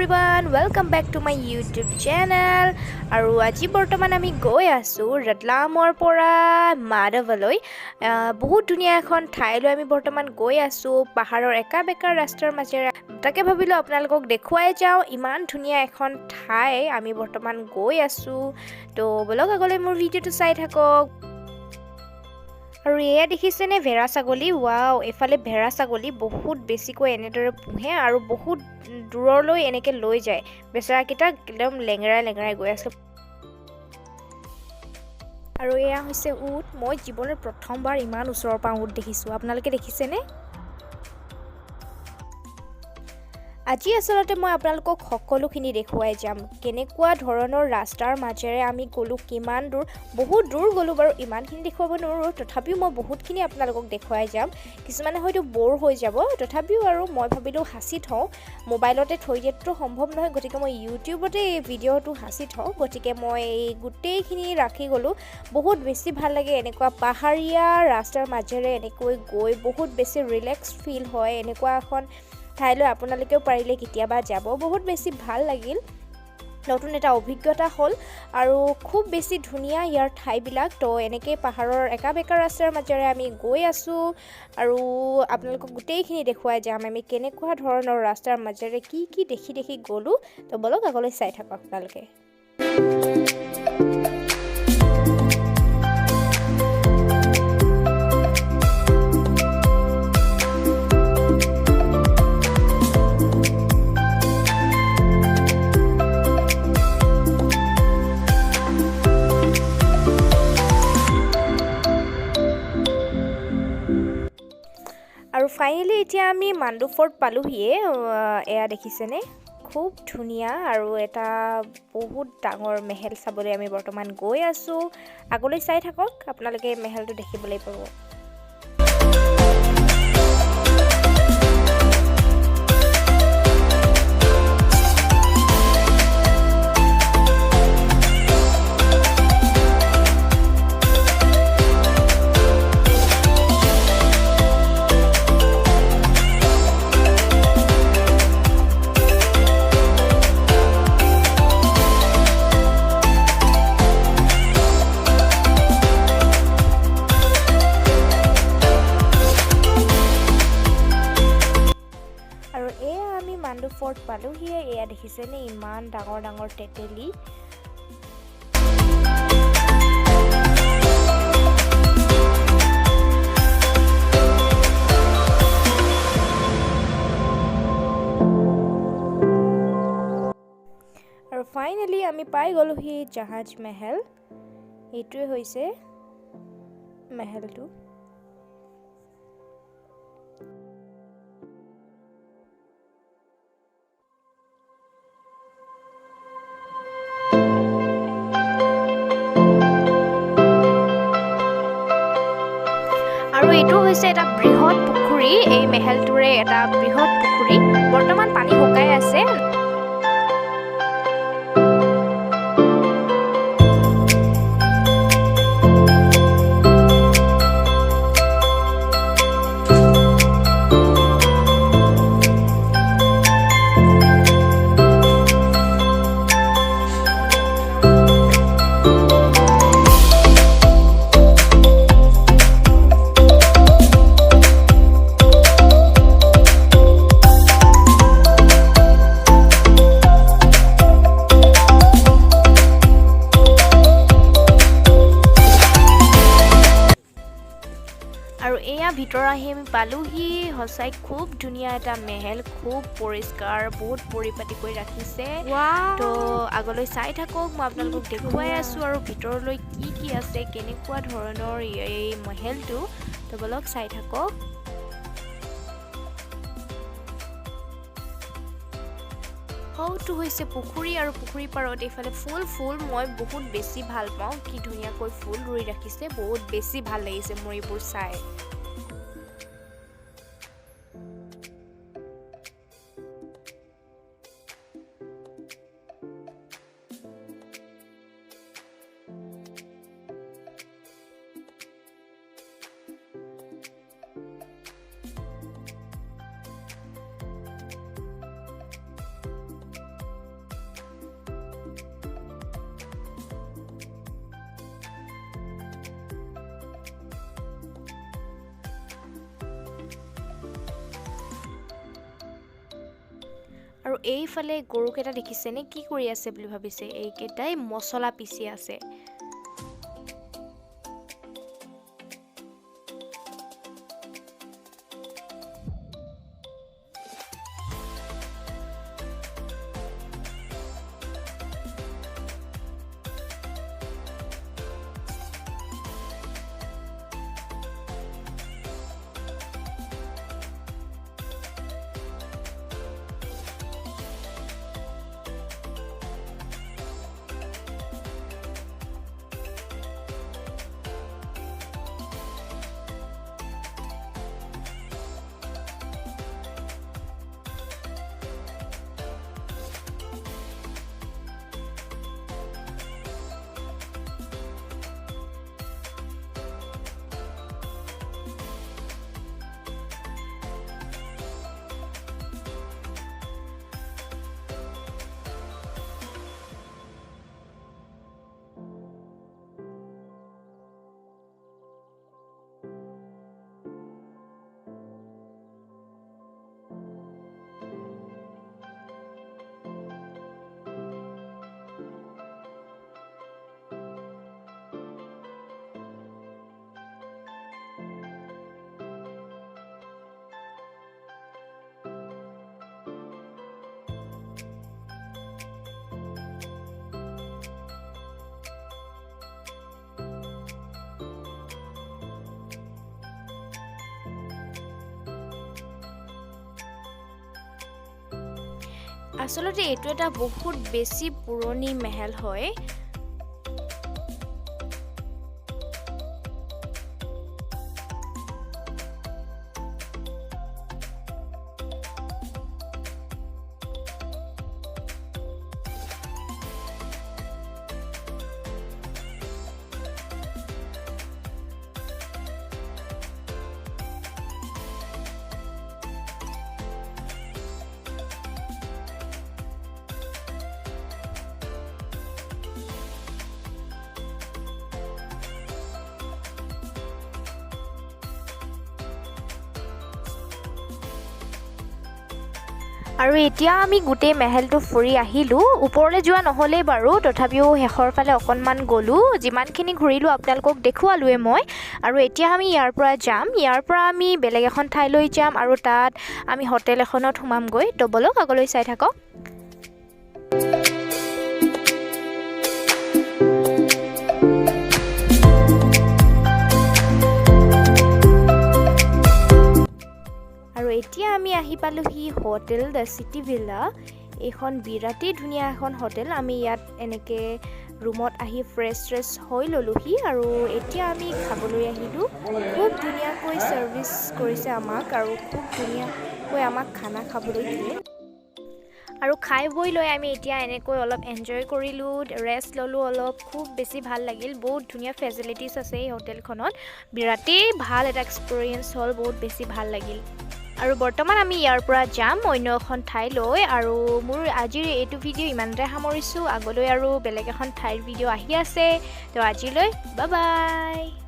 everyone, welcome back to my YouTube channel. আৰু আজি বৰ্তমান আমি গৈ আছো ৰতলামৰ পৰা মাধৱলৈ বহুত ধুনীয়া এখন ঠাইলৈ আমি বৰ্তমান গৈ আছো পাহাৰৰ একা বেকা ৰাস্তাৰ মাজেৰে তাকে ভাবিলো আপোনালোকক দেখুৱাই যাও ইমান ধুনীয়া এখন ঠাই আমি বৰ্তমান গৈ আছো তো বলক আগলৈ মোৰ ভিডিওটো চাই থাকক আৰু এয়া দেখিছেনে ভেড়া ছাগলী ওয়াও এফালে ভেড়া ছাগলী বহুত বেছিকৈ এনেদৰে পুহে আৰু বহুত দূৰলৈ এনেকৈ লৈ যায় বেচাৰাকেইটা একদম লেঙেৰাই গৈ আছে আৰু এয়া হৈছে উট মই জীৱনৰ প্ৰথমবাৰ ইমান ওচৰৰ পৰা উট দেখিছোঁ আপোনালোকে দেখিছেনে আজি আসলতে মই আপোনালোকক সকলোখিনি দেখুৱাই যাম কেনেকুৱা ধৰণৰ ৰাস্তাৰ মাজেৰে আমি গলো কিমান দূৰ বহুত দূৰ গলো বাৰু ইমানখিনি দেখুৱাব নোৱাৰো তথাপিও মই বহুতখিনি আপোনালোকক দেখুৱাই যাম কিছুমানে হয়তো বৰ হৈ যাব তথাপিও আৰু মই ভাবিলো হাসি থওঁ মোবাইলতে থৈ দিয়াটো সম্ভৱ নহয় গতিকে মই ইউটিউবতে এই ভিডিঅ'টো হাসি থওঁ গতিকে মই এই গোটেইখিনি ৰাখি গলো বহুত বেছি ভাল লাগে এনেকুৱা পাহাৰীয়া ৰাস্তাৰ মাজেৰে এনেকৈ গৈ বহুত বেছি ৰিলেক্স ফিল হয় এনেকুৱা এখন ঠাইলৈ আপোনালোকেও পাৰিলে কেতিয়াবা যাব বহুত বেছি ভাল লাগিল নতুন এটা অভিজ্ঞতা হ'ল আৰু খুব বেছি ধুনীয়া ইয়াৰ ঠাইবিলাক তো এনেকৈ পাহাৰৰ একা বেকা ৰাস্তাৰ মাজেৰে আমি গৈ আছো আৰু আপোনালোকক গোটেইখিনি দেখুৱাই যাম আমি কেনেকুৱা ধৰণৰ ৰাস্তাৰ মাজেৰে কি দেখি গ'লো তো বলক আগলৈ চাই থাকক আপোনালোকে আৰু ফাইনালি এতিয়া আমি মাণ্ডু ফৰ্ট পালোহিয়ে এয়া দেখিছেনে খুব ধুনীয়া আৰু এটা বহুত ডাঙৰ মেহেল চাবলৈ আমি বৰ্তমান গৈ আছো আগলৈ চাই থাকক আপোনালোকে মেহেলটো দেখিবলৈ পাব মাণ্ডু ফৰ্ট পালোহিয়ে এয়া দেখিছেনে ইমান ডাঙৰ তেতেলি আৰু ফাইনালি আমি পাই গলোহি জাহাজ মেহেল এইটোৱে হৈছে মেহেলটো আৰু এইটো হৈছে এটা বৃহৎ পুখুৰী এই মেহেলটোৰে এটা বৃহৎ পুখুৰী বৰ্তমান পানী শুকাই আছে আৰু এয়া ভিতৰ আহি আমি পালোহি হসাই খুব ধুনীয়া এটা মেহেল খুব পৰিষ্কাৰ বহুত পৰিপাটি কৰি ৰাখিছে তো আগলৈ চাই থাকক মই আপোনালোকক দেখুৱাই আছো আৰু ভিতৰলৈ কি আছে কেনেকুৱা ধৰণৰ এই মেহেলটো তো বলক চাই থাকক হৌটো হৈছে পুখুৰী আৰু পুখুৰীৰ পাৰত এইফালে ফুল মই বহুত বেছি ভাল পাওঁ কি ধুনীয়াকৈ ফুল ৰুই ৰাখিছে বহুত বেছি ভাল লাগিছে মোৰ এইবোৰ চাই এইফালে গৰুকেইটা দেখিছেনে কি কৰি আছে বুলি ভাবিছে এইকেইটাই মছলা পিচি আছে আসলতে এইটো এটা বহুত বেছি পুৰণি মহল হয় আৰু এতিয়া আমি গোটেই মহলটো ফুৰি আহিলো ওপৰলৈ যোৱা নহলে বাৰু তথাপিও হেখৰ ফালে অকনমান গলো যিমানখিনি ঘূৰিলো আপোনালোকক দেখুৱালোৱে মই আৰু এতিয়া আমি ইয়াৰ পৰা যাম ইয়াৰ পৰা আমি বেলেগ এখন ঠাইলৈ যাম আৰু তাত আমি হোটেল এখনত সোমামগৈ তো বলক আগলৈ চাই থাকক এতিয়া আমি আহি পালোহি হোটেল দ্য সিটি ভিলা এখন বিৰাটেই ধুনীয়া এখন হোটেল আমি ইয়াত এনেকে ৰুমত আহি ফ্ৰেছ হৈ ললোহি আৰু এতিয়া আমি খাবলৈ আহিলো খুব ধুনীয়াকৈ সাৰ্ভিস কৰিছে আমাক আৰু খুব ধুনীয়াকৈ আমাক খানা খাবলৈ দিলে আৰু খাই বৈ লৈ আমি এতিয়া এনেকৈ অলপ এনজয় কৰিলো ৰেষ্ট ললো অলপ খুব বেছি ভাল লাগিল বহুত ধুনীয়া ফেচিলিটিজ আছে এই হোটেলখনত বিৰাটেই ভাল এটা এক্সপেৰিয়েন্স হ'ল বহুত বেছি ভাল লাগিল আৰু বৰ্তমান আমি ইয়াৰ পৰা যাম অন্য এখন ঠাইলৈ আৰু মোৰ আজিৰ এইটো ভিডিঅ' ইমানতে সামৰিছো আগলৈ আৰু বেলেগ এখন ঠাইৰ ভিডিঅ' আহি আছে তো আজিলৈ বাই বাই